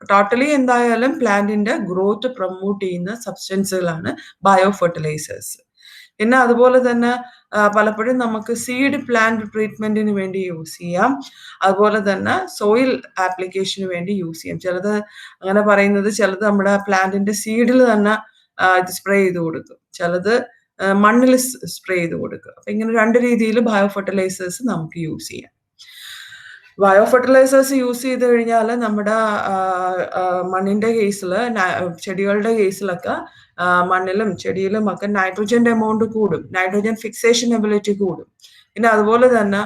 ടോട്ടലി എന്തായാലും പ്ലാന്റിന്റെ ഗ്രോത്ത് പ്രൊമോട്ട് ചെയ്യുന്ന സബ്സ്റ്റൻസുകളാണ് ബയോ ഫെർട്ടിലൈസേഴ്സ്. പിന്നെ അതുപോലെ തന്നെ പലപ്പോഴും നമുക്ക് സീഡ് പ്ലാന്റ് ട്രീറ്റ്മെന്റിന് വേണ്ടി യൂസ് ചെയ്യാം. അതുപോലെ തന്നെ സോയിൽ ആപ്ലിക്കേഷന് വേണ്ടി യൂസ് ചെയ്യാം. ചിലത് അങ്ങനെ പറയുന്നത്, ചിലത് നമ്മുടെ പ്ലാന്റിന്റെ സീഡിൽ തന്നെ ഇത് സ്പ്രേ ചെയ്ത് കൊടുക്കും, ചിലത് മണ്ണിൽ സ്പ്രേ ചെയ്ത് കൊടുക്കും. അപ്പൊ ഇങ്ങനെ 2 രീതിയിൽ ബയോ ഫെർട്ടിലൈസേഴ്സ് നമുക്ക് യൂസ് ചെയ്യാം. ബയോ ഫെർട്ടിലൈസേഴ്സ് യൂസ് ചെയ്ത് കഴിഞ്ഞാൽ നമ്മുടെ മണ്ണിന്റെ കേസിൽ, ചെടികളുടെ കേസിലൊക്കെ മണ്ണിലും ചെടിയിലും ഒക്കെ നൈട്രോജന്റെ എമൗണ്ട് കൂടും, നൈട്രോജൻ ഫിക്സേഷൻ എബിലിറ്റി കൂടും. പിന്നെ അതുപോലെ തന്നെ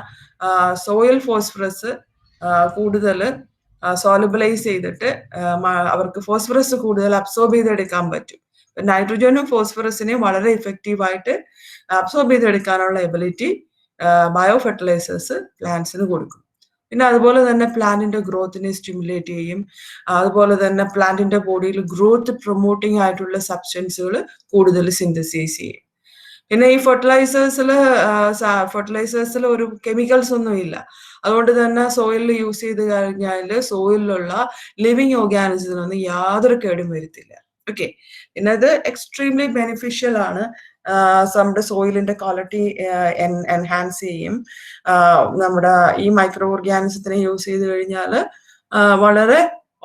സോയിൽ ഫോസ്ഫറസ് കൂടുതൽ സോലബിലൈസ് ചെയ്തിട്ട് അവർക്ക് ഫോസ്ഫറസ് കൂടുതൽ അബ്സോർബ് ചെയ്തെടുക്കാൻ പറ്റും. നൈട്രോജനും ഫോസ്ഫറസിനെയും വളരെ ഇഫക്റ്റീവായിട്ട് അബ്സോർബ് ചെയ്തെടുക്കാനുള്ള എബിലിറ്റി ബയോ ഫെർട്ടിലൈസേഴ്സ് പ്ലാന്റ്സിന് കൊടുക്കും. പിന്നെ അതുപോലെ തന്നെ പ്ലാന്റിന്റെ ഗ്രോത്തിനെ സ്റ്റിമുലേറ്റ് ചെയ്യും. അതുപോലെ തന്നെ പ്ലാന്റിന്റെ ബോഡിയിൽ ഗ്രോത്ത് പ്രൊമോട്ടിംഗ് ആയിട്ടുള്ള സബ്സ്റ്റൻസുകൾ കൂടുതൽ സിന്തസൈസ് ചെയ്യും. പിന്നെ ഈ ഫെർട്ടിലൈസേഴ്സിൽ ഒരു കെമിക്കൽസ് ഒന്നും ഇല്ല. അതുകൊണ്ട് തന്നെ സോയിലിൽ യൂസ് ചെയ്ത് കഴിഞ്ഞാൽ സോയിലിലുള്ള ലിവിങ് ഓർഗാനിസത്തിനൊന്നും യാതൊരു കേടും വരുത്തില്ല. ഓക്കെ, പിന്നെ അത് എക്സ്ട്രീംലി ബെനിഫിഷ്യൽ ആണ്. നമ്മുടെ സോയിലിന്റെ ക്വാളിറ്റി എൻഹാൻസ് ചെയ്യും. നമ്മുടെ ഈ മൈക്രോ ഓർഗാനിസത്തിനെ യൂസ് ചെയ്ത് കഴിഞ്ഞാൽ വളരെ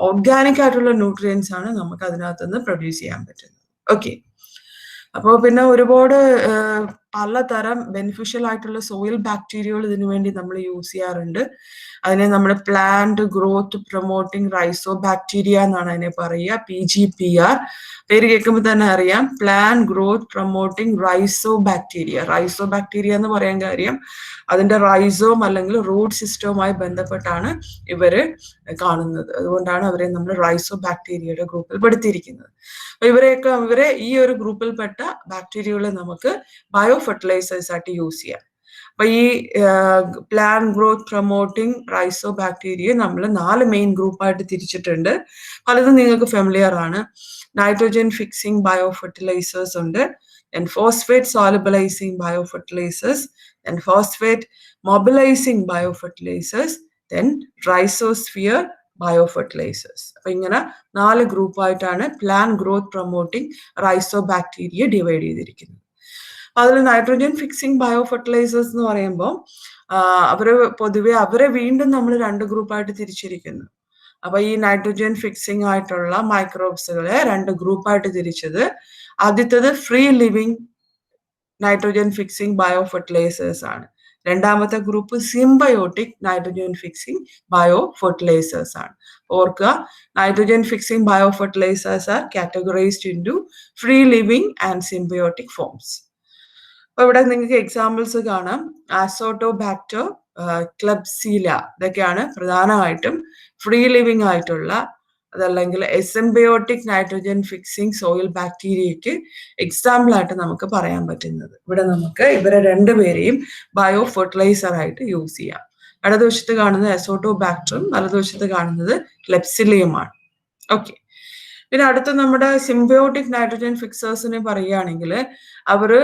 ഓർഗാനിക് ആയിട്ടുള്ള ന്യൂട്രിയൻസ് ആണ് നമുക്ക് അതിനകത്തുനിന്ന് പ്രൊഡ്യൂസ് ചെയ്യാൻ പറ്റുന്നത്. ഓക്കെ, അപ്പോൾ പിന്നെ ഒരുപാട് പലതരം ബെനിഫിഷ്യൽ ആയിട്ടുള്ള സോയിൽ ബാക്ടീരിയകൾ ഇതിനു വേണ്ടി നമ്മൾ യൂസ് ചെയ്യാറുണ്ട്. അതിനെ നമ്മൾ plant growth promoting rhizo bacteria എന്നാണ് അതിനെ പറയുക, PGPR. പേര് കേൾക്കുമ്പോൾ തന്നെ അറിയാം, plant growth promoting rhizo bacteria. Rhizo bacteria എന്ന് പറയാൻ കാര്യം അതിന്റെ റൈസോം അല്ലെങ്കിൽ റൂട്ട് സിസ്റ്റവുമായി ബന്ധപ്പെട്ടാണ് ഇവര് കാണുന്നത്. അതുകൊണ്ടാണ് അവരെ നമ്മൾ റൈസോ ബാക്ടീരിയയുടെ ഗ്രൂപ്പിൽ പെടുത്തിയിരിക്കുന്നത്. ഇവരെ ഈ ഒരു ഗ്രൂപ്പിൽപ്പെട്ട ബാക്ടീരിയകളെ നമുക്ക് ബയോ ഫെർട്ടിലൈസേഴ്സ് ആയിട്ട് യൂസ് ചെയ്യാം. അപ്പൊ ഈ plant growth promoting rhizo bacteria നമ്മൾ 4 മെയിൻ ഗ്രൂപ്പായിട്ട് തിരിച്ചിട്ടുണ്ട്. പലതും നിങ്ങൾക്ക് ഫെമിലിയർ ആണ്. നൈട്രോജൻ ഫിക്സിംഗ് ബയോ ഫെർട്ടിലൈസേഴ്സ് ഉണ്ട്, phosphate solubilising bio fertilisers, phosphate mobilising bio fertilisers, rhizosphere bio fertilisers. അപ്പൊ ഇങ്ങനെ 4 ഗ്രൂപ്പായിട്ടാണ് plant growth promoting rhizo bacteria divide ചെയ്തിരിക്കുന്നത്. അതിൽ നൈട്രോജൻ ഫിക്സിംഗ് ബയോ ഫെർട്ടിലൈസേഴ്സ് എന്ന് പറയുമ്പോൾ അവരെ വീണ്ടും നമ്മൾ 2 ഗ്രൂപ്പായിട്ട് തിരിച്ചിരിക്കുന്നു. അപ്പൊ ഈ നൈട്രോജൻ ഫിക്സിംഗ് ആയിട്ടുള്ള മൈക്രോബ്സുകളെ 2 ഗ്രൂപ്പായിട്ട് തിരിച്ചത്, ആദ്യത്തേത് free living nitrogen fixing bio fertilisers ആണ്. രണ്ടാമത്തെ group symbiotic nitrogen fixing bio fertilisers ആണ്. ഓർക്കുക, nitrogen fixing bio fertilizers are categorized into free living and symbiotic forms. അപ്പൊ ഇവിടെ നിങ്ങൾക്ക് എക്സാമ്പിൾസ് കാണാം. അസോട്ടോബാക്ടർ, ക്ലബ്സീല, ഇതൊക്കെയാണ് പ്രധാനമായിട്ടും ഫ്രീ ലിവിങ് ആയിട്ടുള്ള, അതല്ലെങ്കിൽ എസിംബയോട്ടിക് നൈട്രോജൻ ഫിക്സിംഗ് സോയിൽ ബാക്ടീരിയയ്ക്ക് എക്സാമ്പിൾ ആയിട്ട് നമുക്ക് പറയാൻ പറ്റുന്നത്. ഇവിടെ നമുക്ക് ഇവരെ രണ്ടുപേരെയും ബയോ ഫെർട്ടിലൈസർ ആയിട്ട് യൂസ് ചെയ്യാം. ഇടതുവശത്ത് കാണുന്നത് അസോട്ടോബാക്ടറും വലതുവശത്ത് കാണുന്നത് ക്ലെപ്സിലിയുമാണ്. ഓക്കെ. പിന്നെ അടുത്ത നമ്മുടെ സിംബയോട്ടിക് നൈട്രോജൻ ഫിക്സേഴ്സിനെ പറയുകയാണെങ്കിൽ അവര്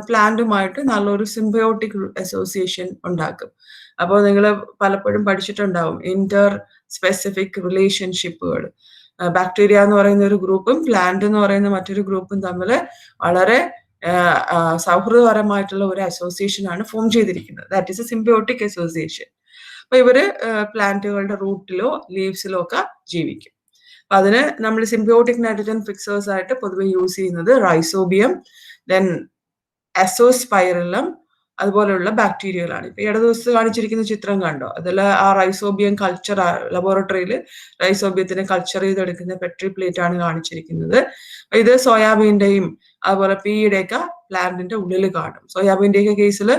പ്ലാന്റുമായിട്ട് നല്ലൊരു സിംബയോട്ടിക് അസോസിയേഷൻ ഉണ്ടാക്കും. അപ്പോൾ നിങ്ങൾ പലപ്പോഴും പഠിച്ചിട്ടുണ്ടാവും ഇന്റർ സ്പെസിഫിക് റിലേഷൻഷിപ്പുകൾ. ബാക്ടീരിയ എന്ന് പറയുന്ന ഒരു ഗ്രൂപ്പും പ്ലാന്റ് എന്ന് പറയുന്ന മറ്റൊരു ഗ്രൂപ്പും തമ്മിൽ വളരെ സൗഹൃദപരമായിട്ടുള്ള ഒരു അസോസിയേഷൻ ആണ് ഫോം ചെയ്തിരിക്കുന്നത്. That is A symbiotic association. അപ്പൊ ഇവര് പ്ലാന്റുകളുടെ റൂട്ടിലോ ലീവ്സിലോ ഒക്കെ ജീവിക്കും. അപ്പൊ അതിന് നമ്മൾ സിംബയോട്ടിക് നൈട്രോജൻ ഫിക്സേഴ്സ് ആയിട്ട് പൊതുവെ യൂസ് ചെയ്യുന്നത് റൈസോബിയം, ദെൻ അസോസ്പൈറലം, അതുപോലെയുള്ള ബാക്ടീരിയകളാണ്. ഇപ്പൊ ഇടതുവശത്ത് കാണിച്ചിരിക്കുന്ന ചിത്രം കണ്ടോ? അതിൽ ആ റൈസോബിയം കൾച്ചർ, ലബോറട്ടറിയിൽ റൈസോബിയത്തിനെ കൾച്ചർ ചെയ്തെടുക്കുന്ന പെട്രി പ്ലേറ്റ് ആണ് കാണിച്ചിരിക്കുന്നത്. ഇത് സോയാബീന്റെയും അതുപോലെ പീയുടെയൊക്കെ പ്ലാന്റിന്റെ ഉള്ളിൽ കാണും. സോയാബീന്റെയൊക്കെ കേസിൽ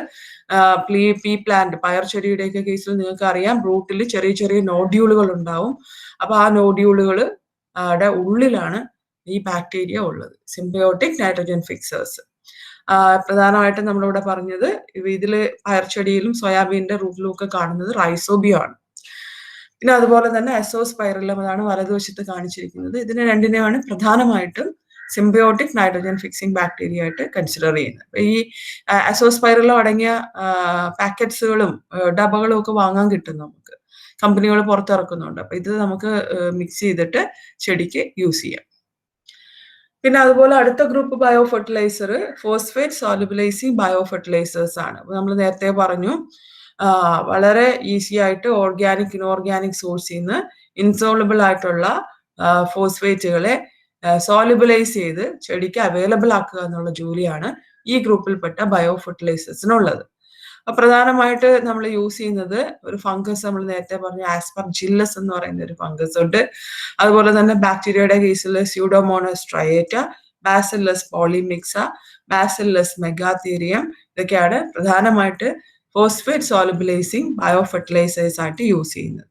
പീ പ്ലാന്റ്, പയർ ചെടിയുടെയൊക്കെ കേസിൽ നിങ്ങൾക്ക് അറിയാം റൂട്ടിൽ ചെറിയ ചെറിയ നോഡ്യൂളുകൾ ഉണ്ടാവും. അപ്പൊ ആ നോഡ്യൂളുകളുടെ ഉള്ളിലാണ് ഈ ബാക്ടീരിയ ഉള്ളത്. സിംബയോട്ടിക് നൈട്രോജൻ ഫിക്സേഴ്സ് പ്രധാനമായിട്ടും നമ്മളിവിടെ പറഞ്ഞത് ഇതില് പയർച്ചെടിയിലും സോയാബീന്റെ റൂട്ടിലും ഒക്കെ കാണുന്നത് റൈസോബിയം ആണ്. പിന്നെ അതുപോലെ തന്നെ അസോസ്പൈറലം, അതാണ് വലതുവശത്ത് കാണിച്ചിരിക്കുന്നത്. ഇതിനെ രണ്ടിനെയാണ് പ്രധാനമായിട്ടും സിംബയോട്ടിക് നൈട്രോജൻ ഫിക്സിംഗ് ബാക്ടീരിയ ആയിട്ട് കൺസിഡർ ചെയ്യുന്നത്. ഈ അസോസ്പൈറലം അടങ്ങിയ പാക്കറ്റ്സുകളും ഡബകളും ഒക്കെ വാങ്ങാൻ കിട്ടും നമുക്ക്. കമ്പനികൾ പുറത്തിറക്കുന്നുണ്ട്. അപ്പൊ ഇത് നമുക്ക് മിക്സ് ചെയ്തിട്ട് ചെടിക്ക് യൂസ് ചെയ്യാം. പിന്നെ അതുപോലെ അടുത്ത group bio fertiliser phosphate solubilising bio fertilisers ആണ്. നമ്മൾ നേരത്തെ പറഞ്ഞു വളരെ ഈസി ആയിട്ട് ഓർഗാനിക് ഇൻഓർഗാനിക് സോഴ്സിൽ നിന്ന് ഇൻസോളബിൾ ആയിട്ടുള്ള ഫോസ്ഫേറ്റുകളെ സോലുബിലൈസ് ചെയ്ത് ചെടിക്ക് അവൈലബിൾ ആക്കുക എന്നുള്ള ജോലിയാണ് ഈ ഗ്രൂപ്പിൽപ്പെട്ട ബയോ ഫെർട്ടിലൈസേഴ്സിനുള്ളത്. പ്രധാനമായിട്ട് നമ്മൾ യൂസ് ചെയ്യുന്നത് ഒരു ഫംഗസ്, നമ്മൾ നേരത്തെ പറഞ്ഞ ആസ്പർജില്ലസ് എന്ന് പറയുന്ന ഒരു ഫംഗസ് ഉണ്ട്. അതുപോലെ തന്നെ ബാക്ടീരിയയുടെ കേസിൽ സ്യൂഡോമോണസ് ട്രയേറ്റ, ബാസില്ലസ് പോളിമിക്സ, ബാസില്ലസ് മെഗാതീരിയം, ഇതൊക്കെയാണ് പ്രധാനമായിട്ട് ഫോസ്ഫേറ്റ് സോലുബിലൈസിങ് ബയോ ഫെർട്ടിലൈസേഴ്സ് ആയിട്ട് യൂസ് ചെയ്യുന്നത്.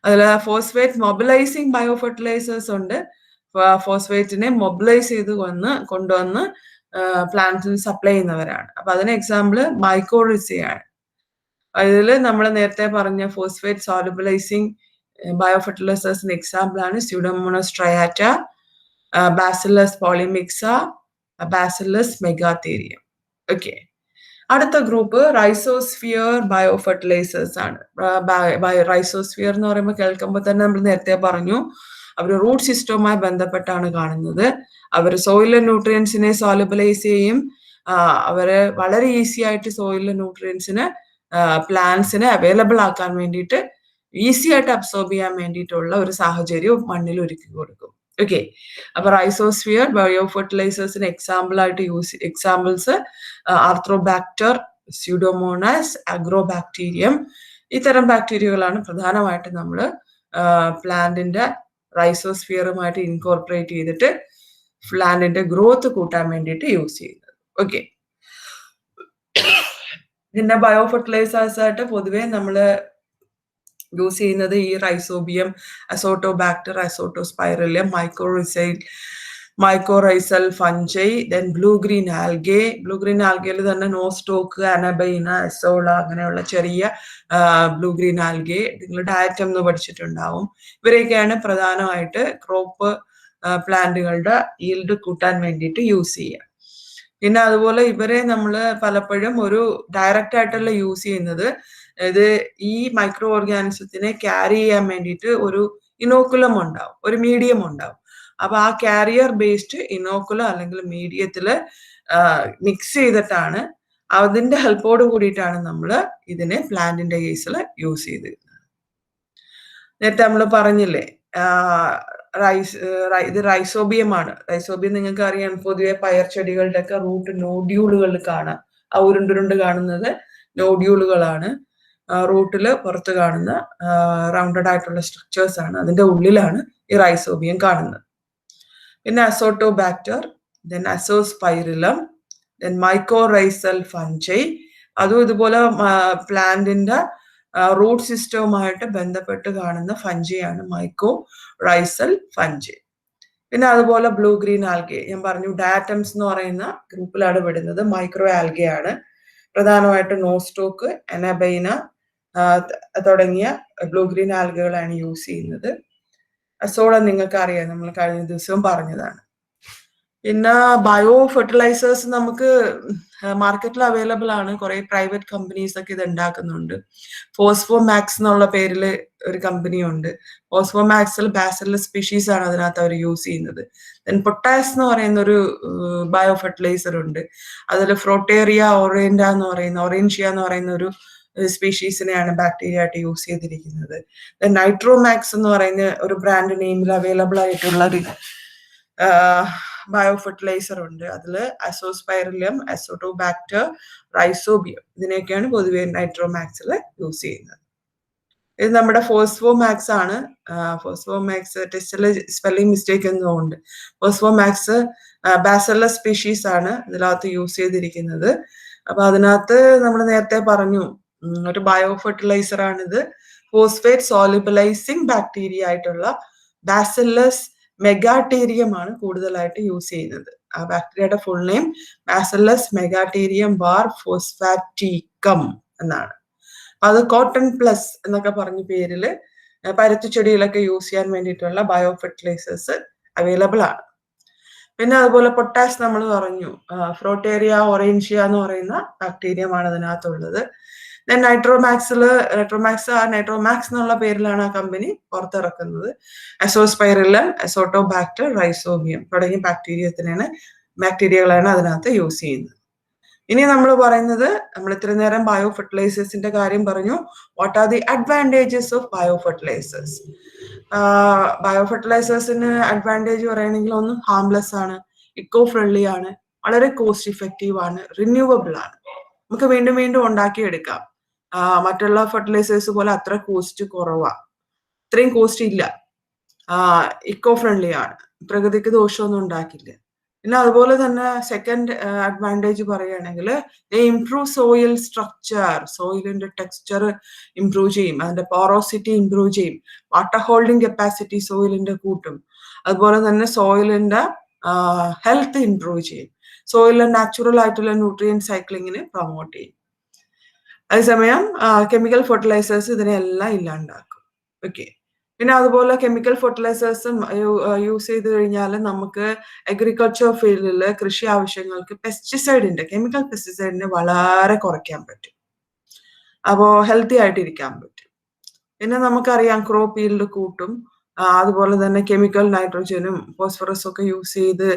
അതിൽ ഫോസ്ഫേറ്റ് മൊബിലൈസിങ് ബയോ ഫെർട്ടിലൈസേഴ്സ് ഉണ്ട്. ഫോസ്ഫേറ്റിനെ മൊബിലൈസ് ചെയ്ത് കൊണ്ടുവന്ന് പ്ലാന്റ്സിന് സപ്ലൈ ചെയ്യുന്നവരാണ്. അപ്പൊ അതിന് എക്സാമ്പിൾ മൈക്കോറിസയാണ്. അതിൽ നമ്മൾ നേരത്തെ പറഞ്ഞ ഫോസ്ഫേറ്റ് സോലുബിലൈസിങ് ബയോ ഫെർട്ടിലൈസേഴ്സിന് എക്സാമ്പിൾ ആണ് സ്യൂഡോമോണസ് ട്രയാറ്റ, ബാസില്ലസ് പോളിമിക്സ, ബാസില്ലസ് മെഗാതീരിയം. ഓക്കെ. അടുത്ത ഗ്രൂപ്പ് റൈസോസ്ഫിയർ ബയോ ഫെർട്ടിലൈസേഴ്സ് ആണ്. റൈസോസ്ഫിയർ എന്ന് പറയുമ്പോൾ കേൾക്കുമ്പോൾ തന്നെ നമ്മൾ നേരത്തെ പറഞ്ഞു അവർ റൂട്ട് സിസ്റ്റവുമായി ബന്ധപ്പെട്ടാണ് കാണുന്നത്. അവർ സോയിലെ ന്യൂട്രിയൻസിനെ സോലുബിലൈസ് ചെയ്യും. അവര് വളരെ ഈസി ആയിട്ട് സോയിലെ ന്യൂട്രിയൻസിന് പ്ലാന്റ്സിന് അവൈലബിൾ ആക്കാൻ വേണ്ടിയിട്ട് ഈസി ആയിട്ട് അബ്സോർബ് ചെയ്യാൻ വേണ്ടിയിട്ടുള്ള ഒരു സാഹചര്യം മണ്ണിൽ ഒരുക്കി കൊടുക്കും. ഓക്കെ. അപ്പൊ റൈസോസ്ഫിയർ ബയോ ഫെർട്ടിലൈസേഴ്സിന് എക്സാമ്പിൾസ് ആർത്രോബാക്ടർ, സ്യൂഡോമോണസ്, അഗ്രോബാക്ടീരിയം, ഇത്തരം ബാക്ടീരിയകളാണ് പ്രധാനമായിട്ട് നമ്മൾ പ്ലാന്റിന്റെ റൈസോസ്ഫിയറുമായിട്ട് ഇൻകോർപ്പറേറ്റ് ചെയ്തിട്ട് പ്ലാന്റിന്റെ ഗ്രോത്ത് കൂട്ടാൻ വേണ്ടിയിട്ട് യൂസ് ചെയ്യുന്നത്. ഓക്കെ. പിന്നെ ബയോ ഫെർട്ടിലൈസേഴ്സ് ആയിട്ട് പൊതുവെ നമ്മൾ യൂസ് ചെയ്യുന്നത് ഈ rhizobium, azotobacter, azospirillum, mycorrhizal fungi, then blue green algae. Blue green ആൽഗയിൽ തന്നെ നോസ്റ്റോക്ക്, അനബൈന, എസോള, അങ്ങനെയുള്ള ചെറിയ ബ്ലൂ ഗ്രീൻ ആൽഗെ നിങ്ങൾ ഡയറ്റം എന്ന് പഠിച്ചിട്ടുണ്ടാവും. ഇവരെയൊക്കെയാണ് പ്രധാനമായിട്ട് ക്രോപ്പ് പ്ലാന്റുകളുടെ ഈൽഡ് കൂട്ടാൻ വേണ്ടിയിട്ട് യൂസ് ചെയ്യുക. പിന്നെ അതുപോലെ ഇവരെ നമ്മൾ പലപ്പോഴും ഒരു ഡയറക്റ്റ് ആയിട്ടല്ല യൂസ് ചെയ്യുന്നത്. ഇത് ഈ മൈക്രോ ഓർഗാനിസത്തിനെ ക്യാരി ചെയ്യാൻ വേണ്ടിയിട്ട് ഒരു ഇനോക്കുലം ഉണ്ടാവും, ഒരു മീഡിയം ഉണ്ടാവും. അപ്പൊ ആ കാരിയർ ബേസ്ഡ് ഇനോക്കുലം അല്ലെങ്കിൽ മീഡിയത്തില് മിക്സ് ചെയ്തിട്ടാണ്, അതിന്റെ ഹെൽപ്പോട് കൂടിയിട്ടാണ് നമ്മൾ ഇതിനെ പ്ലാന്റിന്റെ കേസിൽ യൂസ് ചെയ്തിരുന്നത്. നേരത്തെ നമ്മൾ പറഞ്ഞില്ലേ ഇത് റൈസോബിയം ആണ്. റൈസോബിയം നിങ്ങൾക്ക് അറിയാം, പൊതുവെ പയർ ചെടികളുടെ ഒക്കെ റൂട്ട് നോഡ്യൂളുകൾ കാണാം. ആ ഉരുണ്ടുരുണ്ട് കാണുന്നത് നോഡ്യൂളുകളാണ്. റൂട്ടില് പുറത്ത് കാണുന്ന റൗണ്ടഡ് ആയിട്ടുള്ള സ്ട്രക്ചേഴ്സ് ആണ്. അതിന്റെ ഉള്ളിലാണ് ഈ റൈസോബിയം കാണുന്നത്. പിന്നെ azotobacter, then azospirillum, then mycorrhizal fungi. അതും ഇതുപോലെ പ്ലാന്റിന്റെ റൂട്ട് സിസ്റ്റവുമായിട്ട് ബന്ധപ്പെട്ട് കാണുന്ന ഫഞ്ചിയാണ് മൈക്കോറൈസൽ ഫഞ്ചി. പിന്നെ അതുപോലെ ബ്ലൂ ഗ്രീൻ ആൽഗെ, ഞാൻ പറഞ്ഞു ഡാറ്റംസ് എന്ന് പറയുന്ന ഗ്രൂപ്പിലാണ് വിടുന്നത്. മൈക്രോ ആൽഗയാണ്. പ്രധാനമായിട്ട് നോസ്റ്റോക്ക്, എനബൈന തുടങ്ങിയ ബ്ലൂ ഗ്രീൻ ആൽഗകളാണ് യൂസ് ചെയ്യുന്നത്. സോളം നിങ്ങൾക്ക് അറിയാം, നമ്മൾ കഴിഞ്ഞ ദിവസവും പറഞ്ഞതാണ്. പിന്നെ ബയോ ഫെർട്ടിലൈസേഴ്സ് നമുക്ക് മാർക്കറ്റിൽ അവൈലബിൾ ആണ്. കുറെ പ്രൈവറ്റ് കമ്പനീസ് ഒക്കെ ഇത് ഉണ്ടാക്കുന്നുണ്ട്. ഫോസ്ഫോമാക്സ് എന്നുള്ള പേരിൽ ഒരു കമ്പനി ഉണ്ട്. ഫോസ്ഫോമാക്സിൽ ബാസിലസ് സ്പീഷീസ് ആണ് അതിനകത്ത് അവർ യൂസ് ചെയ്യുന്നത്. ദെൻ പൊട്ടാസ് എന്ന് പറയുന്ന ഒരു ബയോ ഫെർട്ടിലൈസർ ഉണ്ട്. അതിൽ ഫ്രോട്ടേറിയ ഓറേൻഷ്യ എന്ന് പറയുന്ന ഒരു സ്പീഷീസിനെയാണ് ബാക്ടീരിയ ആയിട്ട് യൂസ് ചെയ്തിരിക്കുന്നത്. ദെൻ നൈട്രോമാക്സ് എന്ന് പറയുന്ന ഒരു ബ്രാൻഡ് നെയിമിൽ അവൈലബിൾ ആയിട്ടുള്ള ഒരു ബയോ ഫെർട്ടിലൈസർ ഉണ്ട്. അതിൽ അസോസ്പൈറിലം, അസോട്ടോബാക്ടർ, റൈസോബിയം ഇതിനെയൊക്കെയാണ് പൊതുവെ നൈട്രോമാക്സിൽ യൂസ് ചെയ്യുന്നത്. ഇത് നമ്മുടെ ഫോസ്ഫോമാക്സ് ആണ്. ഫോസ്ഫോമാക്സ് ടെസ്റ്റിൽ സ്പെല്ലിംഗ് മിസ്റ്റേക്ക് എന്നതുകൊണ്ട് ഫോസ്ഫോമാക്സ് ബാസിലസ് സ്പീഷീസ് ആണ് ഇതിനകത്ത് യൂസ് ചെയ്തിരിക്കുന്നത്. അപ്പൊ അതിനകത്ത് നമ്മൾ നേരത്തെ പറഞ്ഞു ഒരു ബയോ ഫെർട്ടിലൈസർ ആണിത്. ഫോസ്ഫേറ്റ് സോളിബിലൈസിങ് ബാക്ടീരിയ ആയിട്ടുള്ള ബാസിലസ് മെഗാടീരിയം ആണ് കൂടുതലായിട്ട് യൂസ് ചെയ്യുന്നത്. ആ ബാക്ടീരിയയുടെ ഫുൾ നെയിം ബാസിലസ് മെഗാടീരിയം വാർ ഫോസ്ഫാറ്റിക്കം എന്നാണ്. അത് കോട്ടൺ പ്ലസ് എന്നൊക്കെ പറഞ്ഞ പേരില് പരുത്തിച്ചെടിയിലൊക്കെ യൂസ് ചെയ്യാൻ വേണ്ടിയിട്ടുള്ള ബയോ ഫെർട്ടിലൈസേഴ്സ് അവൈലബിൾ ആണ്. പിന്നെ അതുപോലെ പൊട്ടാഷ് നമ്മൾ പറഞ്ഞു, ഫ്രോട്ടേറിയ ഓറേൻഷ്യ എന്ന് പറയുന്ന ബാക്ടീരിയമാണ് അതിനകത്തുള്ളത്. ദെൻ നൈട്രോമാക്സ് എന്നുള്ള പേരിലാണ് ആ കമ്പനി പുറത്തിറക്കുന്നത്. അസോസ്പൈറിലം, അസോട്ടോബാക്ടർ, റൈസോബിയം തുടങ്ങിയ ബാക്ടീരിയകളാണ് അതിനകത്ത് യൂസ് ചെയ്യുന്നത്. ഇനി നമ്മൾ പറയുന്നത്, നമ്മൾ ഇത്ര നേരം ബയോ ഫെർട്ടിലൈസേഴ്സിന്റെ കാര്യം പറഞ്ഞു. What are the advantages of bio fertilisers? Bio ഫെർട്ടിലൈസേഴ്സിന് അഡ്വാൻറ്റേജ് പറയുകയാണെങ്കിൽ ഒന്ന് ഹാംലെസ് ആണ്, ഇക്കോ ഫ്രണ്ട്ലി ആണ്, വളരെ കോസ്റ്റ് ഇഫക്റ്റീവ് ആണ്, റിന്യൂവബിൾ ആണ്. നമുക്ക് വീണ്ടും വീണ്ടും ഉണ്ടാക്കിയെടുക്കാം. മറ്റുള്ള ഫെർട്ടിലൈസേഴ്സ് പോലെ അത്ര കോസ്റ്റ് കുറവാ, ഇത്രയും കോസ്റ്റ് ഇല്ല. ഇക്കോ ഫ്രണ്ട്ലി ആണ്, പ്രകൃതിക്ക് ദോഷമൊന്നും ഉണ്ടാക്കില്ല. പിന്നെ അതുപോലെ തന്നെ സെക്കൻഡ് അഡ്വാൻറ്റേജ് പറയുകയാണെങ്കിൽ ഇംപ്രൂവ് സോയിൽ സ്ട്രക്ചർ, സോയിലിന്റെ ടെക്സ്ചർ ഇംപ്രൂവ് ചെയ്യും, അതിന്റെ പോറോസിറ്റി ഇംപ്രൂവ് ചെയ്യും, വാട്ടർ ഹോൾഡിംഗ് കപ്പാസിറ്റി സോയിലിന്റെ കൂട്ടും. അതുപോലെ തന്നെ സോയിലിന്റെ ഹെൽത്ത് ഇംപ്രൂവ് ചെയ്യും, സോയിലിലെ നാച്ചുറൽ ആയിട്ടുള്ള ന്യൂട്രിയൻ സൈക്ലിങ്ങിന് പ്രൊമോട്ട് ചെയ്യും. അതേസമയം കെമിക്കൽ ഫെർട്ടിലൈസേഴ്സ് ഇതിനെല്ലാം ഇല്ലാണ്ടാക്കും. ഓക്കെ. പിന്നെ അതുപോലെ കെമിക്കൽ ഫെർട്ടിലൈസേഴ്സും യൂസ് ചെയ്ത് കഴിഞ്ഞാൽ നമുക്ക് അഗ്രികൾച്ചർ ഫീൽഡിൽ കൃഷി ആവശ്യങ്ങൾക്ക് കെമിക്കൽ പെസ്റ്റിസൈഡിനെ വളരെ കുറയ്ക്കാൻ പറ്റും. അപ്പോൾ ഹെൽത്തി ആയിട്ടിരിക്കാൻ പറ്റും. പിന്നെ നമുക്കറിയാം ക്രോപ്പ് ഈൽഡ് കൂട്ടും. അതുപോലെ തന്നെ കെമിക്കൽ നൈട്രോജനും ഫോസ്ഫറസും ഒക്കെ യൂസ് ചെയ്ത്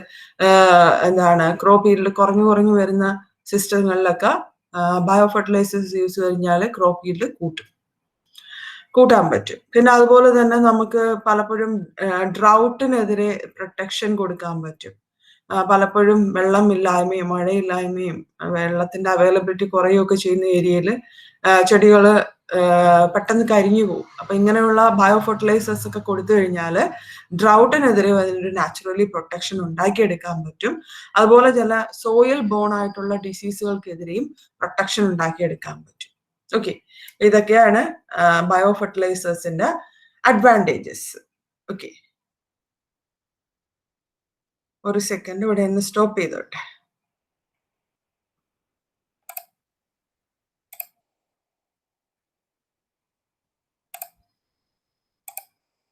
ക്രോപ്പ് ഈൽഡ് കുറഞ്ഞു വരുന്ന സിസ്റ്റങ്ങളിലൊക്കെ ബയോ ഫെർട്ടിലൈസേഴ്സ് യൂസ് കഴിഞ്ഞാൽ ക്രോപ്പ് ഈൽഡ് കൂട്ടാൻ പറ്റും. പിന്നെ അതുപോലെ തന്നെ നമുക്ക് പലപ്പോഴും ഡ്രൗട്ടിനെതിരെ പ്രൊട്ടക്ഷൻ കൊടുക്കാൻ പറ്റും. പലപ്പോഴും വെള്ളമില്ലായ്മയും മഴയില്ലായ്മയും വെള്ളത്തിന്റെ അവൈലബിലിറ്റി കുറയുകയൊക്കെ ചെയ്യുന്ന ഏരിയയിൽ ചെടികൾ പെട്ടെന്ന് കരിഞ്ഞു പോകും. അപ്പൊ ഇങ്ങനെയുള്ള ബയോ ഫെർട്ടിലൈസേഴ്സ് ഒക്കെ കൊടുത്തു കഴിഞ്ഞാൽ ഡ്രൗട്ടിനെതിരെ അതിനൊരു നാച്ചുറലി പ്രൊട്ടക്ഷൻ ഉണ്ടാക്കിയെടുക്കാൻ പറ്റും. അതുപോലെ ചില സോയിൽ ബോൺ ആയിട്ടുള്ള ഡിസീസുകൾക്കെതിരെയും പ്രൊട്ടക്ഷൻ ഉണ്ടാക്കിയെടുക്കാൻ പറ്റും. ഓക്കെ, ഇതൊക്കെയാണ് ബയോ ഫെർട്ടിലൈസേഴ്സിന്റെ അഡ്വാൻറ്റേജസ്. ഓക്കെ, ഒരു സെക്കൻഡ് ഇവിടെ ഒന്ന് സ്റ്റോപ്പ് ചെയ്തോട്ടെ.